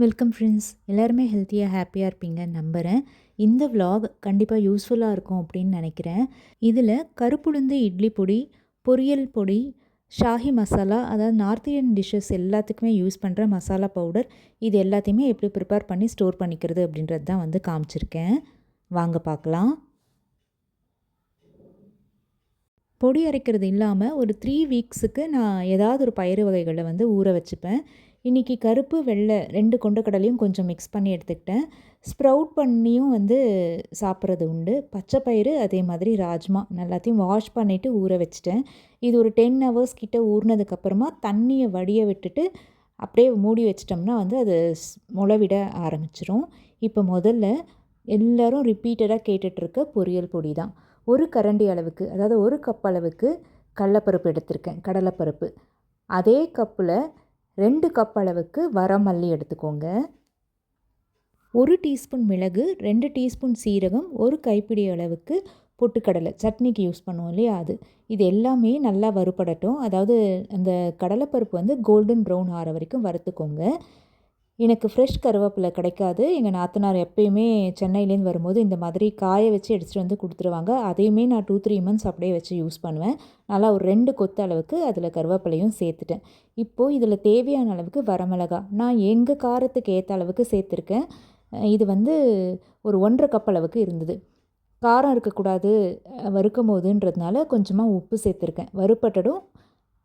Welcome friends. எல்லாருமே ஹெல்த்தியாக ஹாப்பியாக இருப்பீங்கன்னு நம்புகிறேன். இந்த vlog கண்டிப்பாக யூஸ்ஃபுல்லாக இருக்கும் அப்படின்னு நினைக்கிறேன். இதில் கருப்புளுந்து இட்லி பொடி, பொரியல் பொடி, ஷாஹி மசாலா, அதாவது நார்த் இந்தியன் டிஷ்ஷஸ் எல்லாத்துக்குமே யூஸ் பண்ணுற மசாலா பவுடர், இது எல்லாத்தையுமே எப்படி ப்ரிப்பேர் பண்ணி ஸ்டோர் பண்ணிக்கிறது அப்படின்றது தான் வந்து காமிச்சிருக்கேன். வாங்க பார்க்கலாம். பொடி அரைக்கிறது இல்லாமல் ஒரு 3 வீக்ஸுக்கு நான் ஏதாவது ஒரு பயிறு வகைகளை வந்து ஊற வச்சுப்பேன். இன்றைக்கி கருப்பு வெள்ளை 2 கொண்டக்கடலையும் கொஞ்சம் மிக்ஸ் பண்ணி எடுத்துக்கிட்டேன். ஸ்ப்ரவுட் பண்ணியும் வந்து சாப்பிட்றது உண்டு. பச்சை பயிறு அதே மாதிரி ராஜ்மா எல்லாத்தையும் வாஷ் பண்ணிவிட்டு ஊற வச்சுட்டேன். இது ஒரு 10 ஹவர்ஸ் கிட்ட ஊறினதுக்கப்புறமா தண்ணியை வடிய விட்டுட்டு அப்படியே மூடி வச்சிட்டோம்னா வந்து அது முளைவிட ஆரம்பிச்சிரும். இப்போ முதல்ல எல்லோரும் ரிப்பீட்டடாக கேட்டுட்ருக்க பொரியல் பொடி தான். ஒரு கரண்டி அளவுக்கு, அதாவது ஒரு கப் அளவுக்கு கடலைப்பருப்பு எடுத்திருக்கேன், கடலைப்பருப்பு. அதே கப்பில் 2 கப் அளவுக்கு வரமல்லி எடுத்துக்கோங்க. 1 டீஸ்பூன் மிளகு, 2 டீஸ்பூன் சீரகம், 1 கைப்பிடி அளவுக்கு பொட்டுக்கடலை, சட்னிக்கு யூஸ் பண்ணுவோம் இல்லையா அது. இது எல்லாமே நல்லா வறுபடட்டும். அதாவது அந்த கடலைப்பருப்பு வந்து கோல்டன் ப்ரௌன் ஆகிற வரைக்கும் வறுத்துக்கோங்க. எனக்கு ஃப்ரெஷ் கருவேப்பிலை கிடைக்காது. எங்கள் நாத்தனார் எப்பயுமே சென்னையிலேருந்து வரும்போது இந்த மாதிரி காய வச்சு எடுத்துகிட்டு வந்து கொடுத்துருவாங்க. அதையுமே நான் 2-3 மந்த்ஸ் அப்படியே வச்சு யூஸ் பண்ணுவேன். நல்லா ஒரு 2 கொத்து அளவுக்கு அதில் கருவேப்பிலையும் சேர்த்துட்டேன். இப்போது இதில் தேவையான அளவுக்கு வரமிளகா நான் எங்கள் காரத்துக்கு ஏற்ற அளவுக்கு சேர்த்துருக்கேன். இது வந்து ஒரு 1.5 கப் அளவுக்கு இருந்தது. காரம் இருக்கக்கூடாது வறுக்கும் போதுன்றதுனால கொஞ்சமாக உப்பு சேர்த்துருக்கேன். வறுப்பட்டடும்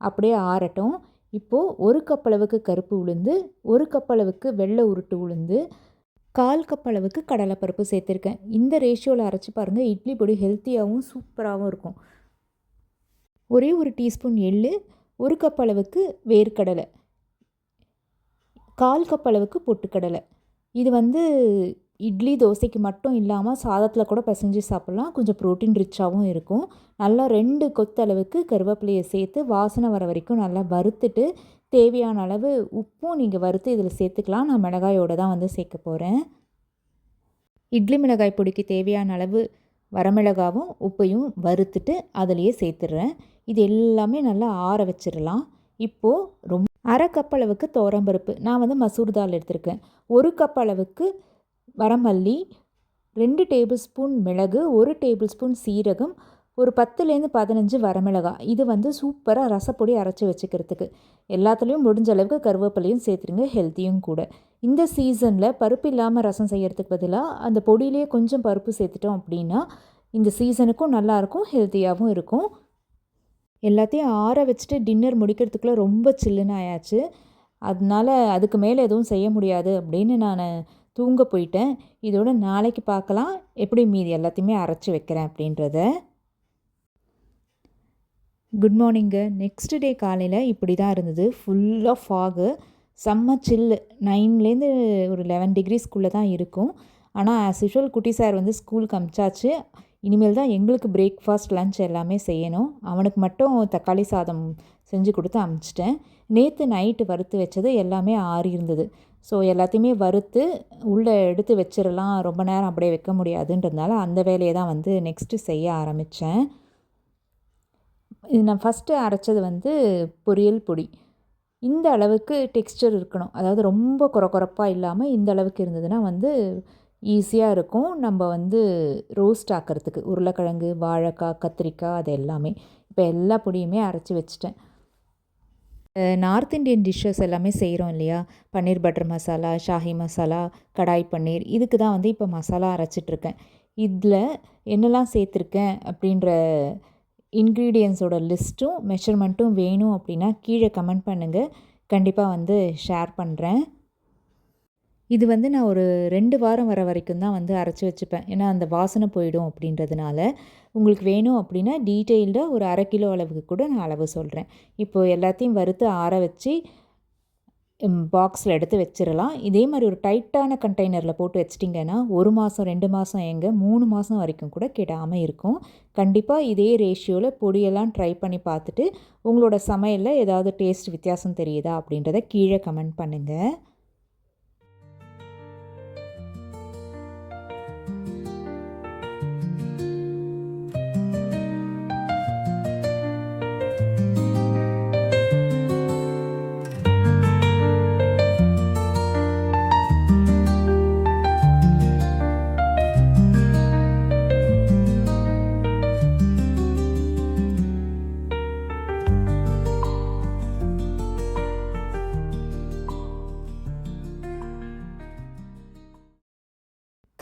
அப்படியே ஆறட்டும். இப்போது 1 கப் அளவுக்கு கருப்பு உளுந்து, 1 கப் அளவுக்கு வெள்ளை உருட்டு உளுந்து, 1/4 கப் அளவுக்கு கடலைப்பருப்பு சேர்த்துருக்கேன். இந்த ரேஷியோவில் அரைச்சி பாருங்கள். இட்லி பொடி ஹெல்த்தியாகவும் சூப்பராகவும் இருக்கும். ஒரே ஒரு டீஸ்பூன் எள்ளு, 1 கப் அளவுக்கு வேர்க்கடலை, 1/4 கப் அளவுக்கு பொட்டுக்கடலை. இது வந்து இட்லி தோசைக்கு மட்டும் இல்லாமல் சாதத்தில் கூட பிசைஞ்சு சாப்பிட்லாம். கொஞ்சம் ப்ரோட்டீன் ரிச்சாகவும் இருக்கும். நல்லா 2 கொத்து அளவுக்கு கருவேப்பிலையை சேர்த்து வாசனை வர வரைக்கும் நல்லா வறுத்துட்டு தேவையான அளவு உப்பும் நீங்கள் வறுத்து இதில் சேர்த்துக்கலாம். நான் மிளகாயோடு தான் வந்து சேர்க்க போகிறேன். இட்லி மிளகாய் பொடிக்கு தேவையான அளவு வரமிளகாவும் உப்பையும் வறுத்துட்டு அதிலையே சேர்த்துடுறேன். இது எல்லாமே நல்லா ஆற வச்சிடலாம். இப்போது ரொம்ப 1/2 கப் அளவுக்கு துவரம்பருப்பு, நான் வந்து மசூர் தால் எடுத்திருக்கேன். 1 கப் அளவுக்கு வரமல்லி, 2 டேபிள் ஸ்பூன் மிளகு, 1 டேபிள் ஸ்பூன் சீரகம், ஒரு 10லேருந்து 15 வரமிளகாய். இது வந்து சூப்பராக ரசப்பொடி அரைச்சி வச்சுக்கிறதுக்கு. எல்லாத்துலேயும் முடிஞ்ச அளவுக்கு கருவேப்பிலையும் சேர்த்துருங்க, ஹெல்த்தியும் கூட. இந்த சீசனில் பருப்பு இல்லாமல் ரசம் செய்கிறதுக்கு பதிலாக அந்த பொடியிலே கொஞ்சம் பருப்பு சேர்த்துட்டோம் அப்படின்னா இந்த சீசனுக்கும் நல்லாயிருக்கும், ஹெல்த்தியாகவும் இருக்கும். எல்லாத்தையும் ஆற வச்சுட்டு டின்னர் முடிக்கிறதுக்குள்ளே ரொம்ப சில்லுன்னு ஆயாச்சு. அதனால் அதுக்கு மேலே எதுவும் செய்ய முடியாது அப்படின்னு நான் தூங்க போயிட்டேன். இதோட நாளைக்கு பார்க்கலாம் எப்படி மீதி எல்லாத்தையுமே அரைச்சி வைக்கிறேன் அப்படின்றத. Good morning. நெக்ஸ்ட் டே காலையில் இப்படி தான் இருந்தது. ஃபுல்லாக ஃபாகு, செம்ம சில்லு. 9லேருந்து ஒரு 11 டிகிரிஸ்குள்ளே தான் இருக்கும். ஆனால் ஆஸ் யூஷுவல் குட்டி சார் வந்து ஸ்கூலுக்கு அனுப்பிச்சாச்சு. இனிமேல் தான் எங்களுக்கு பிரேக்ஃபாஸ்ட் லன்ச் எல்லாமே செய்யணும். அவனுக்கு மட்டும் தக்காளி சாதம் செஞ்சு கொடுத்து அனுப்பிச்சிட்டேன். நேற்று நைட்டு வறுத்து வச்சது எல்லாமே ஆறி இருந்தது. ஸோ எல்லாத்தையுமே வறுத்து உள்ளே எடுத்து வச்சிடலாம், ரொம்ப நேரம் அப்படியே வைக்க முடியாதுன்றதுனால அந்த வேலையை தான் வந்து நெக்ஸ்ட்டு செய்ய ஆரம்பித்தேன். இது நான் ஃபஸ்ட்டு அரைச்சது வந்து பொரியல் பொடி. இந்த அளவுக்கு டெக்ஸ்சர் இருக்கணும், அதாவது ரொம்ப கொரப்பாக இல்லாமல் இந்த அளவுக்கு இருந்ததுன்னா வந்து ஈஸியாக இருக்கும் நம்ம வந்து ரோஸ்ட் ஆக்கிறதுக்கு. உருளைக்கிழங்கு, வாழைக்காய், கத்திரிக்காய் அது எல்லாமே. இப்போ எல்லா பொடியுமே அரைச்சி வச்சுட்டேன். நார்த் இண்டியன் டிஷ்ஷஸ் எல்லாமே செய்கிறோம் இல்லையா, பன்னீர் பட்டர் மசாலா, ஷாஹி மசாலா, கடாய் பன்னீர், இதுக்கு தான் வந்து இப்போ மசாலா அரைச்சிட்ருக்கேன். இதில் என்னெல்லாம் சேர்த்துருக்கேன் அப்படின்ற இன்க்ரீடியன்ஸோட லிஸ்ட்டும் மெஷர்மெண்ட்டும் வேணும் அப்படின்னா கீழே கமெண்ட் பண்ணுங்கள், கண்டிப்பாக வந்து ஷேர் பண்ணுறேன். இது வந்து நான் ஒரு 2 வாரம் வர வரைக்கும் தான் வந்து அரைச்சி வச்சுப்பேன். ஏன்னா அந்த வாசனை போயிடும் அப்படின்றதுனால. உங்களுக்கு வேணும் அப்படின்னா டீட்டெயில்டாக ஒரு 1/2 கிலோ அளவுக்கு கூட நான் அளவு சொல்கிறேன். இப்போது எல்லாத்தையும் வறுத்து ஆற வச்சு பாக்ஸில் எடுத்து வச்சிடலாம். இதே மாதிரி ஒரு டைட்டான கண்டெய்னரில் போட்டு வச்சிட்டிங்கன்னா 1 மாதம் 2 மாதம் 3 மாதம் வரைக்கும் கூட கெடாமல் இருக்கும். கண்டிப்பாக இதே ரேஷியோவில் பொடியெல்லாம் ட்ரை பண்ணி பார்த்துட்டு உங்களோட சமையலில் ஏதாவது டேஸ்ட் வித்தியாசம் தெரியுதா அப்படின்றத கீழே கமெண்ட் பண்ணுங்கள்.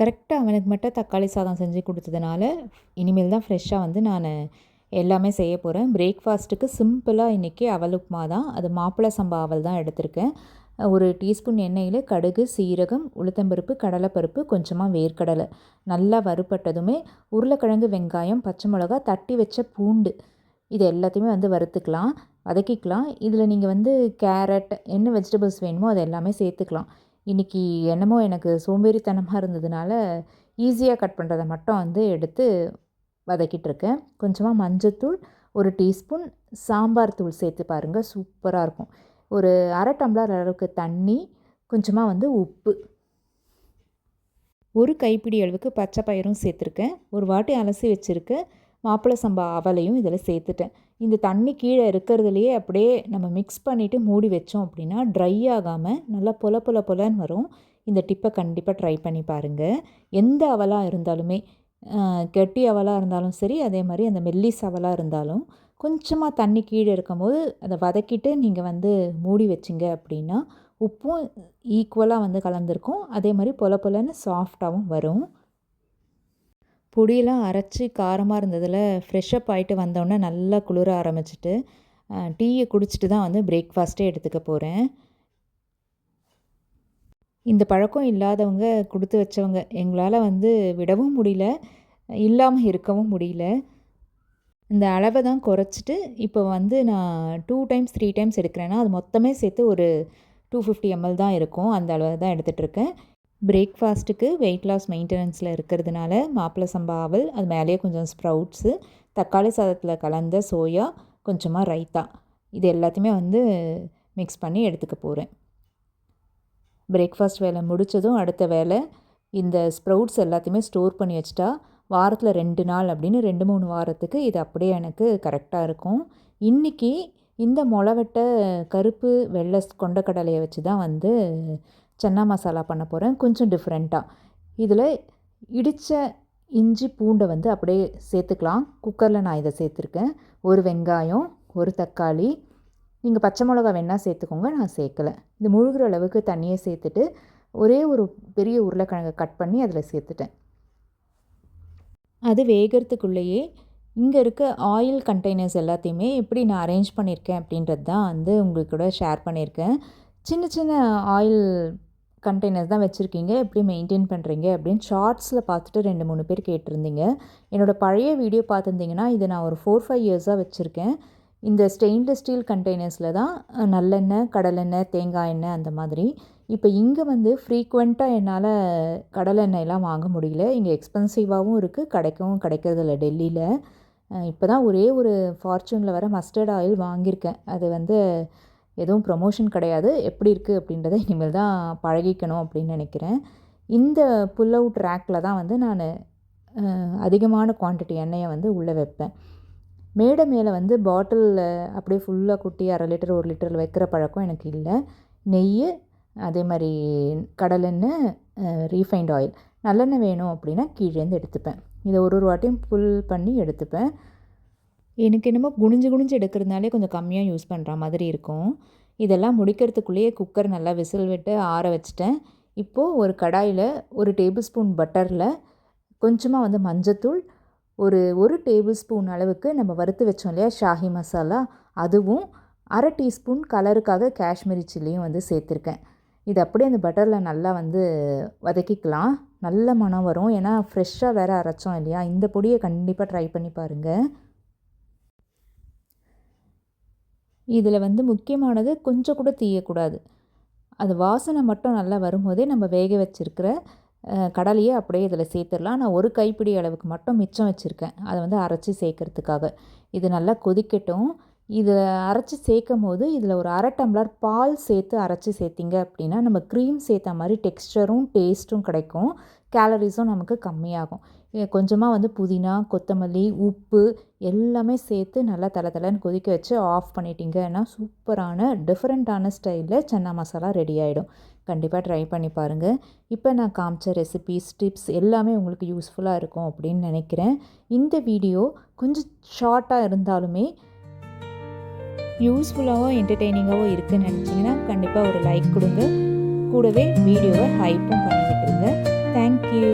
கரெக்டாக அவனுக்கு மட்டும் தக்காளி சாதம் செஞ்சு கொடுத்ததுனால இனிமேல் தான் ஃப்ரெஷ்ஷாக வந்து நான் எல்லாமே செய்ய போகிறேன். பிரேக்ஃபாஸ்ட்டுக்கு சிம்பிளாக இன்றைக்கி அவல் உப்புமா தான். அது மாப்பிள்ளை சம்பா அவல் தான் எடுத்திருக்கேன். ஒரு டீஸ்பூன் எண்ணெயில் கடுகு, சீரகம், உளுத்தம்பருப்பு, கடலைப்பருப்பு, கொஞ்சமாக வேர்க்கடலை நல்லா வறுபட்டதுமே உருளைக்கிழங்கு, வெங்காயம், பச்சை மிளகா, தட்டி வச்ச பூண்டு இது எல்லாத்தையுமே வந்து வறுத்துக்கலாம், வதக்கிக்கலாம். இதில் நீங்கள் வந்து கேரட் என்ன வெஜிடபிள்ஸ் வேணுமோ அது எல்லாமே சேர்த்துக்கலாம். இன்றைக்கி என்னமோ எனக்கு சோம்பேறித்தனமாக இருந்ததுனால ஈஸியாக கட் பண்ணுறதை மட்டும் வந்து எடுத்து வதக்கிட்டுருக்கேன். கொஞ்சமாக மஞ்சத்தூள், ஒரு டீஸ்பூன் சாம்பார் தூள் சேர்த்து பாருங்கள், சூப்பராக இருக்கும். ஒரு அரை டம்ளர் அளவுக்கு தண்ணி, கொஞ்சமாக வந்து உப்பு, ஒரு கைப்பிடி அளவுக்கு பச்சை பயிரும் சேர்த்துருக்கேன். ஒரு வாட்டி அலசி வச்சுருக்க மாப்பிள்ளை சம்பா அவலையும் இதில் சேர்த்துட்டேன். இந்த தண்ணி கீழே இருக்கிறதுலையே அப்படியே நம்ம மிக்ஸ் பண்ணிவிட்டு மூடி வச்சோம் அப்படின்னா ட்ரை ஆகாமல் நல்லா பொலன்னு வரும். இந்த டிப்பை கண்டிப்பாக ட்ரை பண்ணி பாருங்கள். எந்த அவலாக இருந்தாலுமே, கெட்டி அவலாக இருந்தாலும் சரி, அதே மாதிரி அந்த மெல்லிஸ் அவலாக இருந்தாலும் கொஞ்சமாக தண்ணி கீழே இருக்கும்போது அதை வதக்கிட்டு நீங்கள் வந்து மூடி வச்சிங்க அப்படின்னா உப்பும் ஈக்குவலாக வந்து கலந்துருக்கும். அதே மாதிரி பொலன்னு சாஃப்டாகவும் வரும். பொடியெல்லாம் அரைச்சி காரமாக இருந்ததில் ஃப்ரெஷ்ஷப் ஆகிட்டு வந்தோடனே நல்லா குளிர ஆரம்பிச்சிட்டு டீயை குடிச்சிட்டு தான் வந்து பிரேக்ஃபாஸ்ட்டே எடுத்துக்க போகிறேன். இந்த பழக்கம் இல்லாதவங்க, கொடுத்து வச்சவங்க, எங்களால் வந்து விடவும் முடியல, இல்லாமல் இருக்கவும் முடியல. இந்த அளவை தான் குறைச்சிட்டு இப்போ வந்து நான் 2 டைம்ஸ் 3 டைம்ஸ் எடுக்கிறேன்னா அது மொத்தமே சேர்த்து ஒரு 250 ml தான் இருக்கும். அந்த அளவு தான் எடுத்துகிட்ருக்கேன். பிரேக்ஃபாஸ்ட்டுக்கு வெயிட் லாஸ் மெயின்டெனன்ஸில் இருக்கிறதுனால மாப்பிள்ளை சம்பா அவல், அது மேலேயே கொஞ்சம் ஸ்ப்ரவுட்ஸு, தக்காளி சாதத்தில் கலந்த சோயா, கொஞ்சமாக ரைத்தா, இது எல்லாத்தையுமே வந்து மிக்ஸ் பண்ணி எடுத்துக்க போகிறேன். பிரேக்ஃபாஸ்ட் வேலை முடித்ததும் அடுத்த வேலை இந்த ஸ்ப்ரவுட்ஸ் எல்லாத்தையுமே ஸ்டோர் பண்ணி வச்சுட்டா வாரத்தில் 2 நாள் அப்படின்னு 2-3 வாரத்துக்கு இது அப்படியே எனக்கு கரெக்டாக இருக்கும். இன்றைக்கி இந்த மொளவெட்டை கருப்பு வெள்ளை கொண்டக்கடலையை வச்சு தான் வந்து சன்னா மசாலா பண்ண போகிறேன். கொஞ்சம் டிஃப்ரெண்ட்டாக இதில் இடித்த இஞ்சி பூண்டை வந்து அப்படியே சேர்த்துக்கலாம். குக்கரில் நான் இதை சேர்த்துருக்கேன். ஒரு வெங்காயம், ஒரு தக்காளி, நீங்கள் பச்சை மிளகா வேணால் சேர்த்துக்கோங்க, நான் சேர்க்கலை. இது முழுகிற அளவுக்கு தண்ணியை சேர்த்துட்டு ஒரே ஒரு பெரிய உருளைக்கிழங்கை கட் பண்ணி அதில் சேர்த்துட்டேன். அது வேகிறதுக்குள்ளேயே இங்கே இருக்க ஆயில் கண்டெய்னர்ஸ் எல்லாத்தையுமே எப்படி நான் அரேஞ்ச் பண்ணியிருக்கேன் அப்படின்றது தான் வந்து உங்களுக்கு கூட ஷேர் பண்ணியிருக்கேன். சின்ன சின்ன ஆயில் கண்டெய்னர்ஸ் தான் வச்சுருக்கீங்க, எப்படி மெயின்டைன் பண்ணுறீங்க அப்படின்னு ஷார்ட்ஸில் பார்த்துட்டு 2-3 பேர் கேட்டிருந்தீங்க. என்னோடய பழைய வீடியோ பார்த்துருந்தீங்கன்னா இதை நான் ஒரு 4-5 இயர்ஸாக வச்சுருக்கேன். இந்த ஸ்டெயின்லெஸ் ஸ்டீல் கண்டெய்னர்ஸில் தான் நல்லெண்ணெய், கடலெண்ணெய், தேங்காய் எண்ணெய் அந்த மாதிரி. இப்போ இங்கே வந்து ஃப்ரீக்வெண்ட்டாக என்னால் கடலெண்ணெய்லாம் வாங்க முடியல. இங்கே எக்ஸ்பென்சிவாகவும் இருக்குது, கிடைக்கிறதில்ல டெல்லியில். இப்போ தான் ஒரே ஒரு ஃபார்ச்சூனில் வர மஸ்டர்ட் ஆயில் வாங்கியிருக்கேன். அது வந்து எதுவும் ப்ரொமோஷன் கிடையாது. எப்படி இருக்குது அப்படின்றத இனிமேல் தான் பழகிக்கணும் அப்படின்னு நினைக்கிறேன். இந்த புல் அவுட் ரேக்கில் தான் வந்து நான் அதிகமான குவான்டிட்டி எண்ணெயை வந்து உள்ளே வைப்பேன். மேலே வந்து பாட்டிலில் அப்படியே ஃபுல்லாக குட்டி 1/2 லிட்டர் 1 லிட்டரில் வைக்கிற பழக்கம் எனக்கு இல்லை. நெய், அதே மாதிரி கடலெண்ணெய், ரீஃபைண்ட் ஆயில், நல்லெண்ணெய் வேணும் அப்படின்னா கீழேருந்து எடுத்துப்பேன். இதை ஒரு வாட்டியும் ஃபுல் பண்ணி எடுத்துப்பேன். எனக்கு என்னமோ குனிஞ்சு எடுக்கிறதுனாலே கொஞ்சம் கம்மியாக யூஸ் பண்ணுற மாதிரி இருக்கும். இதெல்லாம் முடிக்கிறதுக்குள்ளேயே குக்கர் நல்லா விசில் விட்டு ஆற வச்சுட்டேன். இப்போது ஒரு கடாயில் 1 டேபிள் ஸ்பூன் பட்டரில் கொஞ்சமாக வந்து மஞ்சத்தூள், ஒரு டேபிள் ஸ்பூன் அளவுக்கு நம்ம வறுத்து வச்சோம் இல்லையா ஷாஹி மசாலா, அதுவும் 1/2 டீஸ்பூன் கலருக்காக காஷ்மீரி சில்லியும் வந்து சேர்த்துருக்கேன். இது அப்படியே அந்த பட்டரில் நல்லா வந்து வதக்கிக்கலாம். நல்ல மணம் வரும். ஏன்னா ஃப்ரெஷ்ஷாக வேறு அரைச்சோம் இல்லையா. இந்த பொடியை கண்டிப்பாக ட்ரை பண்ணி பாருங்கள். இதில் வந்து முக்கியமானது கொஞ்சம் கூட தீயக்கூடாது. அது வாசனை மட்டும் நல்லா வரும்போதே நம்ம வேக வச்சுருக்கிற கடலையை அப்படியே இதில் சேர்த்துடலாம். நான் ஒரு கைப்பிடி அளவுக்கு மட்டும் மிச்சம் வச்சுருக்கேன், அதை வந்து அரைச்சி சேர்க்கறதுக்காக. இது நல்லா கொதிக்கட்டும். இதை அரைச்சி சேர்க்கும் போது இதில் ஒரு 1/2 டம்ளர் பால் சேர்த்து அரைச்சி சேர்த்திங்க அப்படின்னா நம்ம க்ரீம் சேர்த்த மாதிரி டெக்ஸ்டரும் டேஸ்ட்டும் கிடைக்கும், கேலரிஸும் நமக்கு கம்மியாகும். கொஞ்சமாக வந்து புதினா, கொத்தமல்லி, உப்பு எல்லாமே சேர்த்து நல்லா தளன்னு கொதிக்க வச்சு ஆஃப் பண்ணிட்டீங்கன்னா சூப்பரான டிஃப்ரெண்ட்டான ஸ்டைலில் சன்னா மசாலா ரெடி ஆகிடும். கண்டிப்பாக ட்ரை பண்ணி பாருங்கள். இப்போ நான் காமிச்ச ரெசிபீஸ், டிப்ஸ் எல்லாமே உங்களுக்கு யூஸ்ஃபுல்லாக இருக்கும் அப்படின்னு நினைக்கிறேன். இந்த வீடியோ கொஞ்சம் ஷார்ட்டாக இருந்தாலுமே யூஸ்ஃபுல்லாகவும் என்டர்டெய்னிங்காகவும் இருக்குதுன்னு நினச்சிங்கன்னா கண்டிப்பாக ஒரு லைக் கொடுங்க. கூடவே வீடியோவை ஹைப்பும் பண்ணி விட்டுருங்க. தேங்க்யூ.